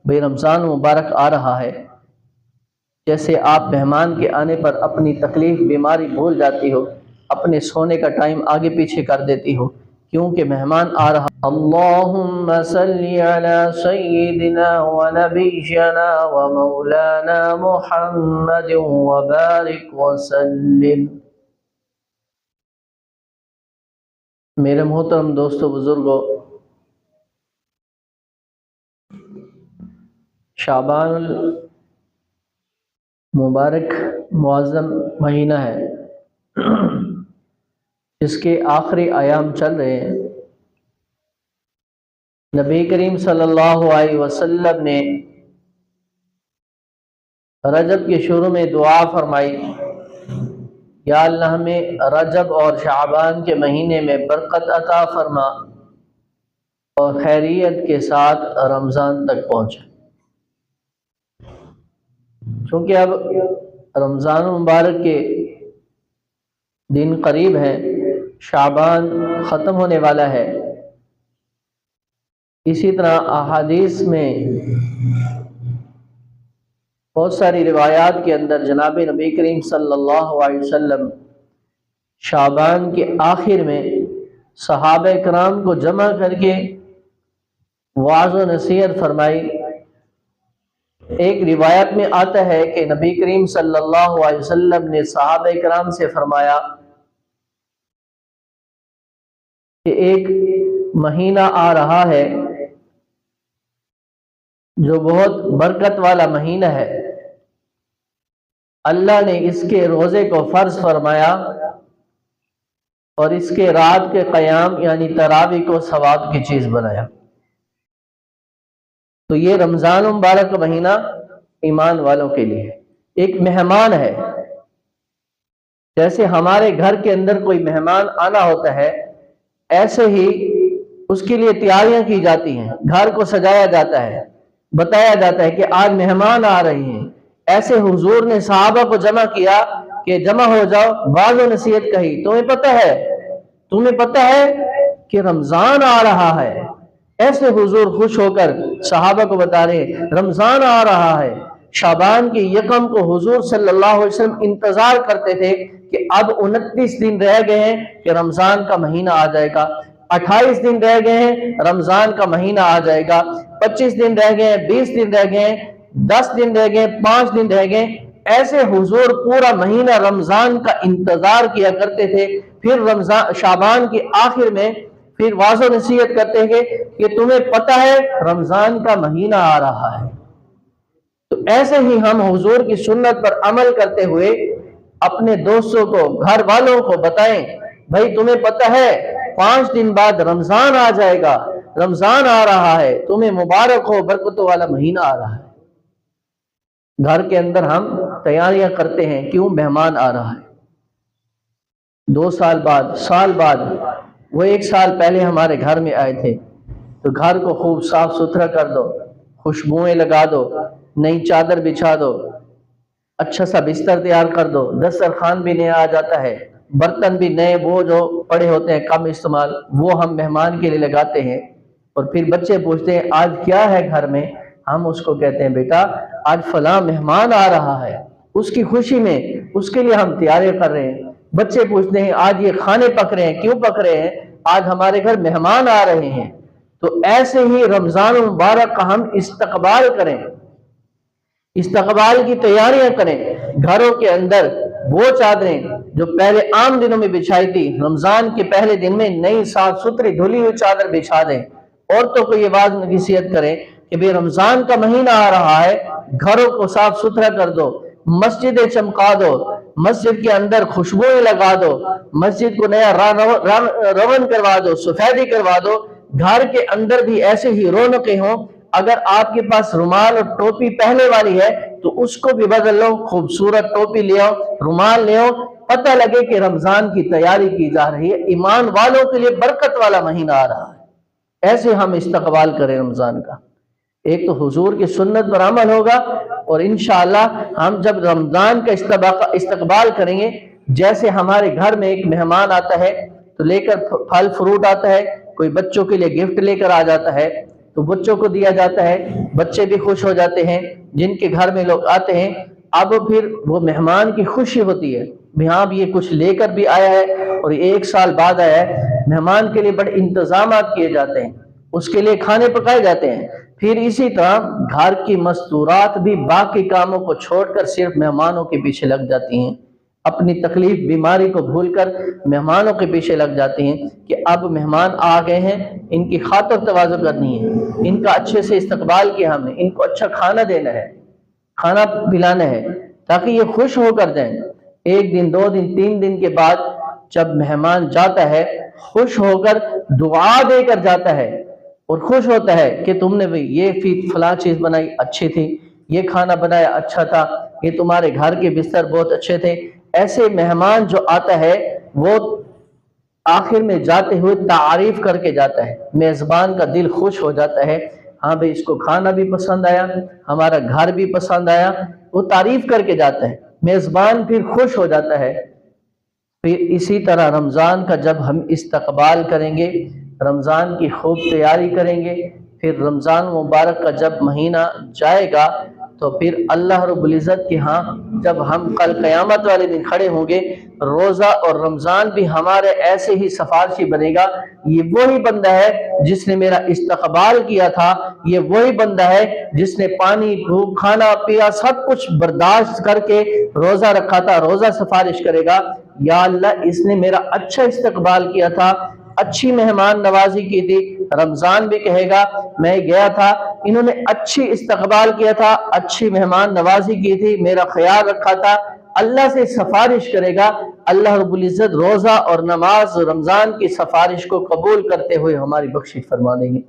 بھئی رمضان مبارک آ رہا ہے، جیسے آپ مہمان کے آنے پر اپنی تکلیف بیماری بھول جاتی ہو، اپنے سونے کا ٹائم آگے پیچھے کر دیتی ہو کیونکہ مہمان آ رہا۔ اللہم صلی علی سیدنا و نبینا و مولانا محمد وبارک وسلم۔ میرے محترم دوستو بزرگو، شعبان المبارک معظم مہینہ ہے، اس کے آخری ایام چل رہے ہیں۔ نبی کریم صلی اللہ علیہ وسلم نے رجب کے شروع میں دعا فرمائی، یا اللہ ہمیں رجب اور شعبان کے مہینے میں برکت عطا فرما اور خیریت کے ساتھ رمضان تک پہنچے۔ چونکہ اب رمضان مبارک کے دن قریب ہیں، شعبان ختم ہونے والا ہے۔ اسی طرح احادیث میں بہت ساری روایات کے اندر جناب نبی کریم صلی اللہ علیہ وسلم شعبان کے آخر میں صحابہ کرام کو جمع کر کے وعظ و نصیحت فرمائی۔ ایک روایت میں آتا ہے کہ نبی کریم صلی اللہ علیہ وسلم نے صحابہ کرام سے فرمایا کہ ایک مہینہ آ رہا ہے جو بہت برکت والا مہینہ ہے، اللہ نے اس کے روزے کو فرض فرمایا اور اس کے رات کے قیام یعنی تراویح کو ثواب کی چیز بنایا۔ تو یہ رمضان مبارک کا مہینہ ایمان والوں کے لیے ایک مہمان ہے۔ جیسے ہمارے گھر کے اندر کوئی مہمان آنا ہوتا ہے، ایسے ہی اس کے لیے تیاریاں کی جاتی ہیں، گھر کو سجایا جاتا ہے، بتایا جاتا ہے کہ آج مہمان آ رہے ہیں۔ ایسے حضور نے صحابہ کو جمع کیا کہ جمع ہو جاؤ، وعظ و نصیحت کہی، تمہیں پتہ ہے کہ رمضان آ رہا ہے۔ ایسے حضور خوش ہو کر صحابہ کو بتا رہے ہیں رمضان آ رہا ہے۔ شعبان کی یکم کو حضور صلی اللہ علیہ وسلم انتظار کرتے تھے کہ اب 29 دن رہ گئے ہیں کہ رمضان کا مہینہ آ جائے گا، 28 دن رہ گئے ہیں رمضان کا مہینہ آ جائے گا، 25 دن رہ گئے ہیں، 20 دن رہ گئے ہیں، 10 دن رہ گئے، 5 دن رہ گئے۔ ایسے حضور پورا مہینہ رمضان کا انتظار کیا کرتے تھے۔ پھر شعبان کے آخر میں پھر واضح و نصیحت کرتے ہیں کہ تمہیں پتہ ہے رمضان کا مہینہ آ رہا ہے۔ تو ایسے ہی ہم حضور کی سنت پر عمل کرتے ہوئے اپنے دوستوں کو، گھر والوں کو بتائیں بھائی تمہیں پتہ ہے 5 دن بعد رمضان آ جائے گا، رمضان آ رہا ہے، تمہیں مبارک ہو، برکتوں والا مہینہ آ رہا ہے۔ گھر کے اندر ہم تیاریاں کرتے ہیں، کیوں؟ مہمان آ رہا ہے۔ 2 سال بعد، سال بعد، وہ 1 سال پہلے ہمارے گھر میں آئے تھے، تو گھر کو خوب صاف ستھرا کر دو، خوشبوئیں لگا دو، نئی چادر بچھا دو، اچھا سا بستر تیار کر دو، دسترخوان بھی نیا آ جاتا ہے، برتن بھی نئے، وہ جو پڑے ہوتے ہیں کم استعمال وہ ہم مہمان کے لیے لگاتے ہیں۔ اور پھر بچے پوچھتے ہیں آج کیا ہے گھر میں؟ ہم اس کو کہتے ہیں بیٹا آج فلاں مہمان آ رہا ہے، اس کی خوشی میں اس کے لیے ہم تیاریاں کر رہے ہیں۔ بچے پوچھتے ہیں آج یہ کھانے پک رہے ہیں، کیوں پک رہے ہیں؟ آج ہمارے گھر مہمان آ رہے ہیں۔ تو ایسے ہی رمضان مبارک کا ہم استقبال کریں، استقبال کی تیاریاں کریں۔ گھروں کے اندر وہ چادریں جو پہلے عام دنوں میں بچھائی تھی، رمضان کے پہلے دن میں نئی صاف ستھری دھلی ہوئی چادر بچھا دیں۔ عورتوں کو یہ بات نصیحت کریں کہ بے رمضان کا مہینہ آ رہا ہے، گھروں کو صاف ستھرا کر دو، مسجدیں چمکا دو، مسجد کے اندر خوشبوئیں لگا دو، مسجد کو نیا رون کروا دو، سفیدی کروا دو۔ گھر کے اندر بھی ایسے ہی رونقیں ہوں۔ اگر آپ کے پاس رومال اور ٹوپی پہنے والی ہے تو اس کو بھی بدل لو، خوبصورت ٹوپی لے آؤ، رومال لے آؤ، پتہ لگے کہ رمضان کی تیاری کی جا رہی ہے، ایمان والوں کے لیے برکت والا مہینہ آ رہا ہے۔ ایسے ہم استقبال کریں رمضان کا۔ ایک تو حضور کی سنت پر عمل ہوگا، اور انشاءاللہ ہم جب رمضان کا استقبال کریں گے، جیسے ہمارے گھر میں ایک مہمان آتا ہے تو لے کر پھل فروٹ آتا ہے، کوئی بچوں کے لیے گفٹ لے کر آ جاتا ہے، تو بچوں کو دیا جاتا ہے، بچے بھی خوش ہو جاتے ہیں، جن کے گھر میں لوگ آتے ہیں اب پھر وہ مہمان کی خوشی ہوتی ہے، ہاں یہ کچھ لے کر بھی آیا ہے اور 1 سال بعد آیا ہے۔ مہمان کے لیے بڑے انتظامات کیے جاتے ہیں، اس کے لیے کھانے پکائے جاتے ہیں۔ پھر اسی طرح گھر کی مستورات بھی باقی کاموں کو چھوڑ کر صرف مہمانوں کے پیچھے لگ جاتی ہیں، اپنی تکلیف بیماری کو بھول کر مہمانوں کے پیچھے لگ جاتی ہیں کہ اب مہمان آ گئے ہیں، ان کی خاطر تواضع کرنی ہے، ان کا اچھے سے استقبال کیا ہم نے، ان کو اچھا کھانا دینا ہے، کھانا پلانا ہے تاکہ یہ خوش ہو کر جائیں۔ 1 دن 2 دن 3 دن کے بعد جب مہمان جاتا ہے خوش ہو کر دعا دے کر جاتا ہے اور خوش ہوتا ہے کہ تم نے بھی یہ فلاں چیز بنائی اچھی تھی، یہ کھانا بنایا اچھا تھا، یہ تمہارے گھر کے بستر بہت اچھے تھے۔ ایسے مہمان جو آتا ہے وہ آخر میں جاتے ہوئے تعریف کر کے جاتا ہے، میزبان کا دل خوش ہو جاتا ہے، ہاں بھئی اس کو کھانا بھی پسند آیا، ہمارا گھر بھی پسند آیا، وہ تعریف کر کے جاتا ہے، میزبان پھر خوش ہو جاتا ہے۔ پھر اسی طرح رمضان کا جب ہم استقبال کریں گے، رمضان کی خوب تیاری کریں گے، پھر رمضان مبارک کا جب مہینہ جائے گا تو پھر اللہ رب العزت کے ہاں جب ہم کل قیامت والے دن کھڑے ہوں گے، روزہ اور رمضان بھی ہمارے ایسے ہی سفارشی بنے گا، یہ وہی بندہ ہے جس نے میرا استقبال کیا تھا، یہ وہی بندہ ہے جس نے پانی بھوک کھانا پیا سب کچھ برداشت کر کے روزہ رکھا تھا، روزہ سفارش کرے گا، یا اللہ اس نے میرا اچھا استقبال کیا تھا، اچھی مہمان نوازی کی تھی۔ رمضان بھی کہے گا میں گیا تھا، انہوں نے اچھی استقبال کیا تھا، اچھی مہمان نوازی کی تھی، میرا خیال رکھا تھا، اللہ سے سفارش کرے گا۔ اللہ رب العزت روزہ اور نماز رمضان کی سفارش کو قبول کرتے ہوئے ہماری بخشش فرما دیں گے۔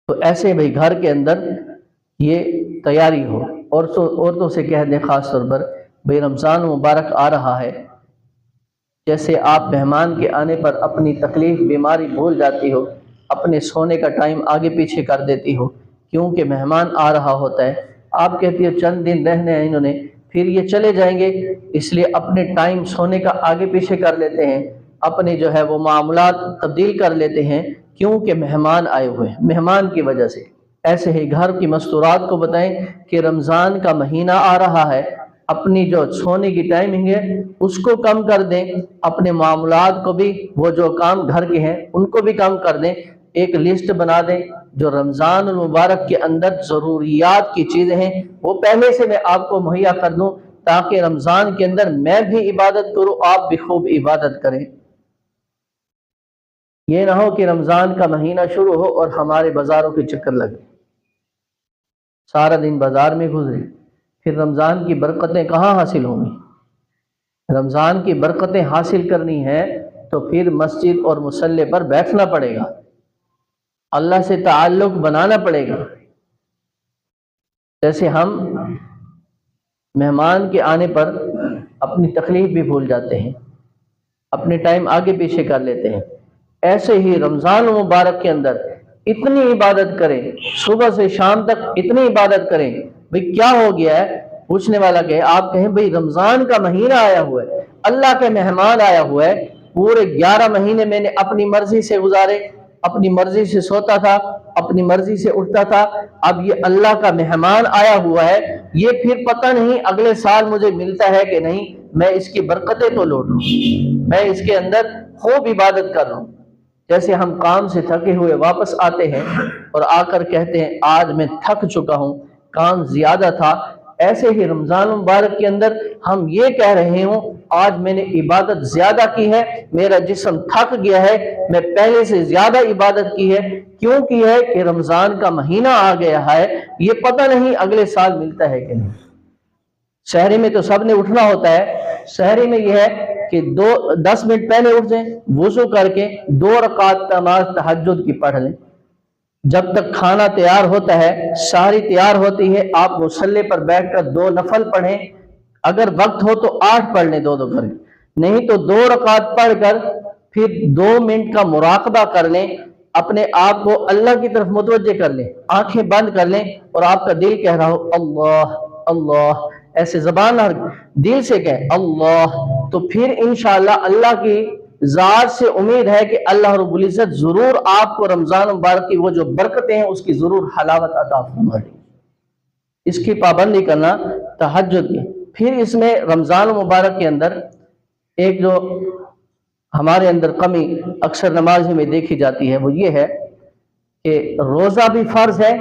تو ایسے بھئی گھر کے اندر یہ تیاری ہو، عورتوں سے کہہ دیں خاص طور پر بھئی رمضان مبارک آ رہا ہے، جیسے آپ مہمان کے آنے پر اپنی تکلیف بیماری بھول جاتی ہو، اپنے سونے کا ٹائم آگے پیچھے کر دیتی ہو، کیونکہ مہمان آ رہا ہوتا ہے، آپ کہتی ہو چند دن رہنے ہیں انہوں نے، پھر یہ چلے جائیں گے، اس لیے اپنے ٹائم سونے کا آگے پیچھے کر لیتے ہیں، اپنے جو ہے وہ معاملات تبدیل کر لیتے ہیں، کیونکہ مہمان آئے ہوئے ہیں، مہمان کی وجہ سے۔ ایسے ہی گھر کی مستورات کو بتائیں کہ رمضان کا مہینہ آ رہا ہے، اپنی جو سونے کی ٹائمنگ ہے اس کو کم کر دیں، اپنے معاملات کو بھی، وہ جو کام گھر کے ہیں ان کو بھی کم کر دیں، ایک لسٹ بنا دیں جو رمضان المبارک کے اندر ضروریات کی چیزیں ہیں وہ پہلے سے میں آپ کو مہیا کر دوں، تاکہ رمضان کے اندر میں بھی عبادت کروں، آپ بھی خوب عبادت کریں۔ یہ نہ ہو کہ رمضان کا مہینہ شروع ہو اور ہمارے بازاروں کے چکر لگے، سارا دن بازار میں گزرے، پھر رمضان کی برکتیں کہاں حاصل ہوں گی؟ رمضان کی برکتیں حاصل کرنی ہے تو پھر مسجد اور مصلی پر بیٹھنا پڑے گا، اللہ سے تعلق بنانا پڑے گا۔ جیسے ہم مہمان کے آنے پر اپنی تکلیف بھی بھول جاتے ہیں، اپنے ٹائم آگے پیچھے کر لیتے ہیں، ایسے ہی رمضان مبارک کے اندر اتنی عبادت کریں، صبح سے شام تک اتنی عبادت کریں۔ بھئی کیا ہو گیا ہے؟ پوچھنے والا کہ آپ کہیں بھئی رمضان کا مہینہ آیا ہوا ہے، اللہ کے مہمان آیا ہوا ہے، پورے 11 مہینے میں نے اپنی مرضی سے گزارے، اپنی مرضی سے سوتا تھا، اپنی مرضی سے اٹھتا تھا، اب یہ اللہ کا مہمان آیا ہوا ہے، یہ پھر پتہ نہیں اگلے سال مجھے ملتا ہے کہ نہیں، میں اس کی برکتیں تو لوٹ لوں، میں اس کے اندر خوب عبادت کر لوں۔ جیسے ہم کام سے تھکے ہوئے واپس آتے ہیں اور آ کر کہتے ہیں آج میں تھک چکا ہوں، کام زیادہ تھا، ایسے ہی رمضان مبارک کے اندر ہم یہ کہہ رہے ہوں آج میں نے عبادت زیادہ کی ہے، میرا جسم تھک گیا ہے، میں پہلے سے زیادہ عبادت کی ہے، کیوں کی ہے کہ رمضان کا مہینہ آ گیا ہے، یہ پتہ نہیں اگلے سال ملتا ہے کہ نہیں۔ شہری میں تو سب نے اٹھنا ہوتا ہے، شہری میں یہ ہے کہ 10 منٹ پہلے اٹھ جائیں، وضو کر کے 2 رکعت نماز تہجد کی پڑھ لیں، جب تک کھانا تیار ہوتا ہے، ساری تیار ہوتی ہے، آپ مصلی پر بیٹھ کر 2 نفل پڑھیں، اگر وقت ہو تو 8 پڑھ لیں 2 کر کے، نہیں تو 2 رکعت پڑھ کر پھر 2 منٹ کا مراقبہ کر لیں، اپنے آپ کو اللہ کی طرف متوجہ کر لیں، آنکھیں بند کر لیں اور آپ کا دل کہہ رہا ہو اللہ اللہ، ایسے زبان دل سے کہیں اللہ، تو پھر انشاءاللہ اللہ کی ذات سے امید ہے کہ اللہ رب العزت ضرور آپ کو رمضان مبارک کی وہ جو برکتیں ہیں اس کی ضرور حلاوت عطا فرما دیں۔ اس کی پابندی کرنا، تہجد کی۔ پھر اس میں رمضان مبارک کے اندر ایک جو ہمارے اندر کمی اکثر نماز میں دیکھی جاتی ہے وہ یہ ہے کہ روزہ بھی فرض ہے،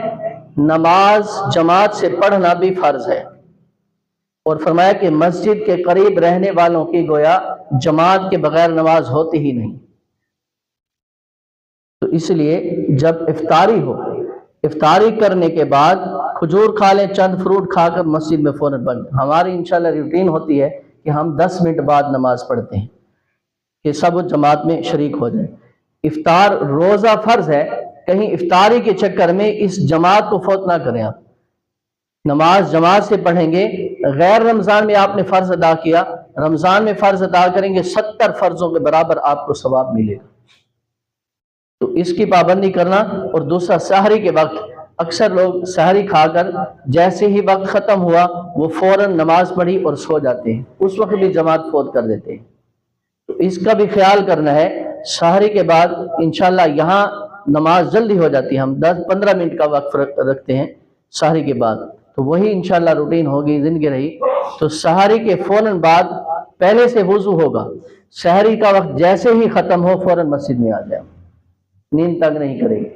نماز جماعت سے پڑھنا بھی فرض ہے، اور فرمایا کہ مسجد کے قریب رہنے والوں کی گویا جماعت کے بغیر نماز ہوتی ہی نہیں۔ تو اس لیے جب افطاری ہو، افطاری کرنے کے بعد کھجور کھا لیں، چند فروٹ کھا کر مسجد میں فوراً بند۔ ہماری انشاءاللہ روٹین ہوتی ہے کہ ہم 10 منٹ بعد نماز پڑھتے ہیں کہ سب جماعت میں شریک ہو جائیں۔ افطار روزہ فرض ہے، کہیں افطاری کے چکر میں اس جماعت کو فوت نہ کریں۔ آپ نماز جماعت سے پڑھیں گے، غیر رمضان میں آپ نے فرض ادا کیا، رمضان میں فرض ادا کریں گے 70 فرضوں کے برابر آپ کو ثواب ملے گا۔ تو اس کی پابندی کرنا۔ اور دوسرا سحری کے وقت، اکثر لوگ سحری کھا کر جیسے ہی وقت ختم ہوا وہ فوراً نماز پڑھی اور سو جاتے ہیں، اس وقت بھی جماعت فوت کر دیتے ہیں۔ تو اس کا بھی خیال کرنا ہے۔ سحری کے بعد انشاءاللہ یہاں نماز جلدی ہو جاتی ہے، ہم 10-15 منٹ کا وقت رکھتے ہیں سحری کے بعد، تو وہی انشاءاللہ روٹین ہوگی، زندگی رہی۔ تو سحری کے فوراً بعد پہلے سے وضو ہوگا، سحری کا وقت جیسے ہی ختم ہو فوراً مسجد میں آ جائیں، نیند تنگ نہیں کرے گی۔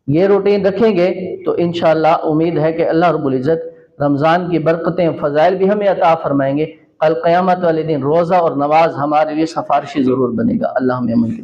یہ روٹین رکھیں گے تو انشاءاللہ امید ہے کہ اللہ رب العزت رمضان کی برکتیں فضائل بھی ہمیں عطا فرمائیں گے۔ کل قیامت والے دن روزہ اور نماز ہمارے لیے سفارشی ضرور بنے گا۔ اللہ ہمیں عمل کی